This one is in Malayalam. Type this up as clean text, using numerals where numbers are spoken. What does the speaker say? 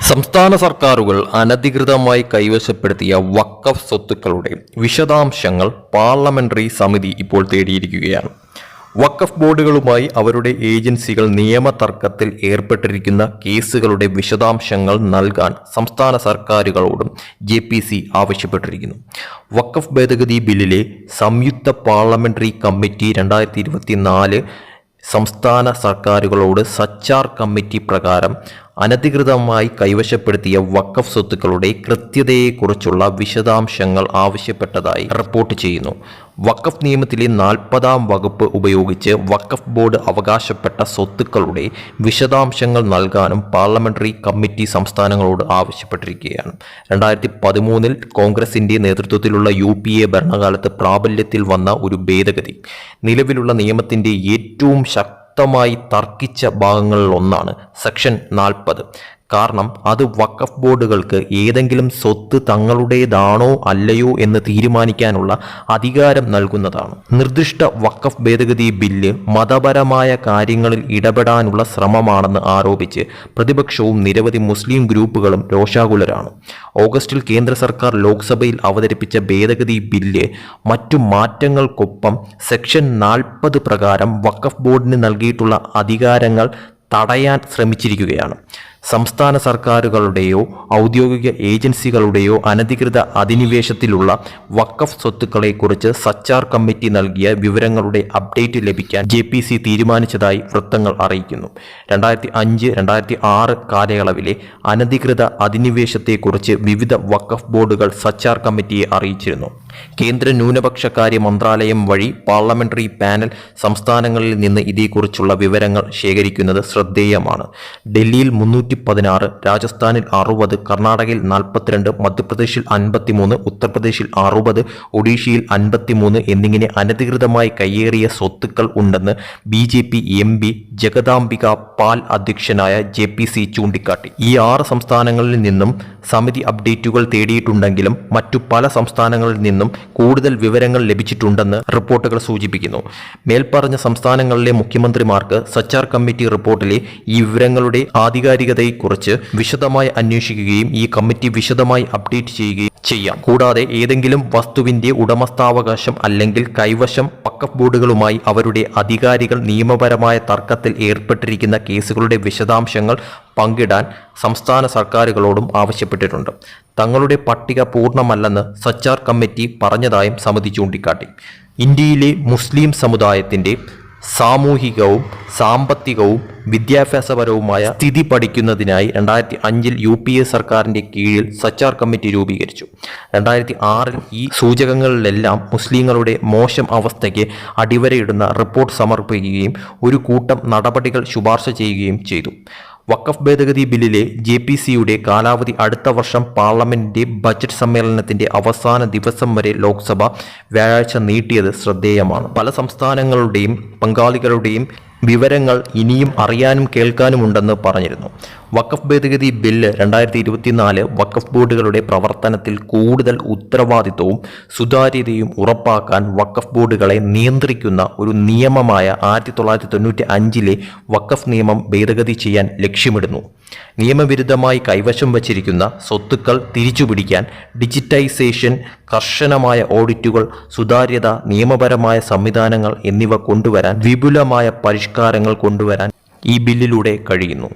സംസ്ഥാന സർക്കാരുകൾ അനധികൃതമായി കൈവശപ്പെടുത്തിയ വഖഫ് സ്വത്തുക്കളുടെ വിശദാംശങ്ങൾ പാർലമെന്ററി സമിതി ഇപ്പോൾ തേടിയിരിക്കുകയാണ്. വഖഫ് ബോർഡുകളുമായി അവരുടെ ഏജൻസികൾ നിയമതർക്കത്തിൽ ഏർപ്പെട്ടിരിക്കുന്ന കേസുകളുടെ വിശദാംശങ്ങൾ നൽകാൻ സംസ്ഥാന സർക്കാരുകളോടും JPC ആവശ്യപ്പെട്ടിരിക്കുന്നു. വഖഫ് ഭേദഗതി ബില്ലിലെ സംയുക്ത പാർലമെന്ററി കമ്മിറ്റി 2024 സംസ്ഥാന സർക്കാരുകളോട് സച്ചാർ കമ്മിറ്റി പ്രകാരം അനധികൃതമായി കൈവശപ്പെടുത്തിയ വഖഫ് സ്വത്തുക്കളുടെ കൃത്യതയെക്കുറിച്ചുള്ള വിശദാംശങ്ങൾ ആവശ്യപ്പെട്ടതായി റിപ്പോർട്ട് ചെയ്യുന്നു. വഖഫ് നിയമത്തിലെ 40-ാം വകുപ്പ് ഉപയോഗിച്ച് വഖഫ് ബോർഡ് അവകാശപ്പെട്ട സ്വത്തുക്കളുടെ വിശദാംശങ്ങൾ നൽകാനും പാർലമെന്ററി കമ്മിറ്റി സംസ്ഥാനങ്ങളോട് ആവശ്യപ്പെട്ടിരിക്കുകയാണ്. 2013 കോൺഗ്രസിന്റെ നേതൃത്വത്തിലുള്ള UPA ഭരണകാലത്ത് പ്രാബല്യത്തിൽ വന്ന ഒരു ഭേദഗതി നിലവിലുള്ള നിയമത്തിന്റെ ഏറ്റവും ശക്തമായി തർക്കിച്ച ഭാഗങ്ങളിലൊന്നാണ് സെക്ഷൻ 40. കാരണം അത് വഖഫ് ബോർഡുകൾക്ക് ഏതെങ്കിലും സ്വത്ത് തങ്ങളുടേതാണോ അല്ലയോ എന്ന് തീരുമാനിക്കാനുള്ള അധികാരം നൽകുന്നതാണ്. നിർദ്ദിഷ്ട വഖഫ് ഭേദഗതി ബില്ല് മതപരമായ കാര്യങ്ങളിൽ ഇടപെടാനുള്ള ശ്രമമാണെന്ന് ആരോപിച്ച് പ്രതിപക്ഷവും നിരവധി മുസ്ലിം ഗ്രൂപ്പുകളും രോഷാകുലരാണ്. ഓഗസ്റ്റിൽ കേന്ദ്ര സർക്കാർ ലോക്സഭയിൽ അവതരിപ്പിച്ച ഭേദഗതി ബില്ല് മറ്റു മാറ്റങ്ങൾക്കൊപ്പം സെക്ഷൻ 40 പ്രകാരം വഖഫ് ബോർഡിന് നൽകിയിട്ടുള്ള അധികാരങ്ങൾ തടയാൻ ശ്രമിച്ചിരിക്കുകയാണ്. സംസ്ഥാന സർക്കാരുകളുടെയോ ഔദ്യോഗിക ഏജൻസികളുടെയോ അനധികൃത അധിനിവേശത്തിലുള്ള വഖഫ് സ്വത്തുക്കളെക്കുറിച്ച് സച്ചാർ കമ്മിറ്റി നൽകിയ വിവരങ്ങളുടെ അപ്ഡേറ്റ് ലഭിക്കാൻ JPC തീരുമാനിച്ചതായി വൃത്തങ്ങൾ അറിയിക്കുന്നു. 2005-2006 കാലയളവിലെ അനധികൃത അധിനിവേശത്തെക്കുറിച്ച് വിവിധ വഖഫ് ബോർഡുകൾ സച്ചാർ കമ്മിറ്റിയെ അറിയിച്ചിരുന്നു. കേന്ദ്ര ന്യൂനപക്ഷകാര്യ മന്ത്രാലയം വഴി പാർലമെന്ററി പാനൽ സംസ്ഥാനങ്ങളിൽ നിന്ന് ഇതേക്കുറിച്ചുള്ള വിവരങ്ങൾ ശേഖരിക്കുന്നത് ശ്രദ്ധേയമാണ്. ഡൽഹിയിൽ 316, രാജസ്ഥാനിൽ 60, കർണാടകയിൽ 42, മധ്യപ്രദേശിൽ 53, ഉത്തർപ്രദേശിൽ 60, ഒഡീഷയിൽ 53 എന്നിങ്ങനെ അനധികൃതമായി കയ്യേറിയ സ്വത്തുക്കൾ ഉണ്ടെന്ന് BJP MP ജഗദാംബിക പാൽ അധ്യക്ഷനായ JPC ചൂണ്ടിക്കാട്ടി. ഈ 6 സംസ്ഥാനങ്ങളിൽ നിന്നും സമിതി അപ്ഡേറ്റുകൾ തേടിയിട്ടുണ്ടെങ്കിലും മറ്റു പല സംസ്ഥാനങ്ങളിൽ നിന്നും കൂടുതൽ വിവരങ്ങൾ ലഭിച്ചിട്ടുണ്ടെന്ന് റിപ്പോർട്ടുകൾ സൂചിപ്പിക്കുന്നു. മേൽപ്പറഞ്ഞ സംസ്ഥാനങ്ങളിലെ മുഖ്യമന്ത്രിമാർക്ക് സച്ചാർ കമ്മിറ്റി റിപ്പോർട്ടിലെ ഈ വിവരങ്ങളുടെ ആധികാരികതയെക്കുറിച്ച് വിശദമായി അന്വേഷിക്കുകയും ഈ കമ്മിറ്റി വിശദമായി അപ്ഡേറ്റ് ചെയ്യുകയും ചെയ്യാം. കൂടാതെ ഏതെങ്കിലും വസ്തുവിന്റെ ഉടമസ്ഥാവകാശം അല്ലെങ്കിൽ കൈവശം വഖഫ് ബോർഡുകളുമായി അവരുടെ അധികാരികൾ നിയമപരമായ തർക്കത്തിൽ ഏർപ്പെട്ടിരിക്കുന്ന കേസുകളുടെ വിശദാംശങ്ങൾ പങ്കിടാൻ സംസ്ഥാന സർക്കാരുകളോടും ആവശ്യപ്പെട്ടിട്ടുണ്ട്. തങ്ങളുടെ പട്ടിക പൂർണ്ണമല്ലെന്ന് സച്ചാർ കമ്മിറ്റി പറഞ്ഞതായും സമിതി ചൂണ്ടിക്കാട്ടി. ഇന്ത്യയിലെ മുസ്ലിം സമുദായത്തിന്റെ സാമൂഹികവും സാമ്പത്തികവും വിദ്യാഭ്യാസപരവുമായ സ്ഥിതി പഠിക്കുന്നതിനായി 2005 UPA സർക്കാരിന്റെ കീഴിൽ സച്ചാർ കമ്മിറ്റി രൂപീകരിച്ചു. 2006 ഈ സൂചകങ്ങളിലെല്ലാം മുസ്ലിങ്ങളുടെ മോശം അവസ്ഥയ്ക്ക് അടിവരയിടുന്ന റിപ്പോർട്ട് സമർപ്പിക്കുകയും ഒരു കൂട്ടം നടപടികൾ ശുപാർശ ചെയ്യുകയും ചെയ്തു. വഖഫ് ഭേദഗതി ബില്ലിലെ JPCയുടെ കാലാവധി അടുത്ത വർഷം പാർലമെന്റിന്റെ ബജറ്റ് സമ്മേളനത്തിന്റെ അവസാന ദിവസം വരെ ലോക്സഭ വ്യാഴാഴ്ച നീട്ടിയത് ശ്രദ്ധേയമാണ്. പല സംസ്ഥാനങ്ങളുടെയും പങ്കാളികളുടെയും വിവരങ്ങൾ ഇനിയും അറിയാനും കേൾക്കാനുമുണ്ടെന്ന് പറഞ്ഞിരുന്നു. വഖഫ് ഭേദഗതി ബില്ല് 2024 വഖഫ് ബോർഡുകളുടെ പ്രവർത്തനത്തിൽ കൂടുതൽ ഉത്തരവാദിത്വവും സുതാര്യതയും ഉറപ്പാക്കാൻ വഖഫ് ബോർഡുകളെ നിയന്ത്രിക്കുന്ന ഒരു നിയമമായ 1995 വഖഫ് നിയമം ഭേദഗതി ചെയ്യാൻ ലക്ഷ്യമിടുന്നു. നിയമവിരുദ്ധമായി കൈവശം വച്ചിരിക്കുന്ന സ്വത്തുക്കൾ തിരിച്ചുപിടിക്കാൻ ഡിജിറ്റൈസേഷൻ, കർശനമായ ഓഡിറ്റുകൾ, സുതാര്യത, നിയമപരമായ സംവിധാനങ്ങൾ എന്നിവ കൊണ്ടുവരാൻ വിപുലമായ പരിഷ്കാരങ്ങൾ കൊണ്ടുവരാൻ ഈ ബില്ലിലൂടെ കഴിയുന്നു.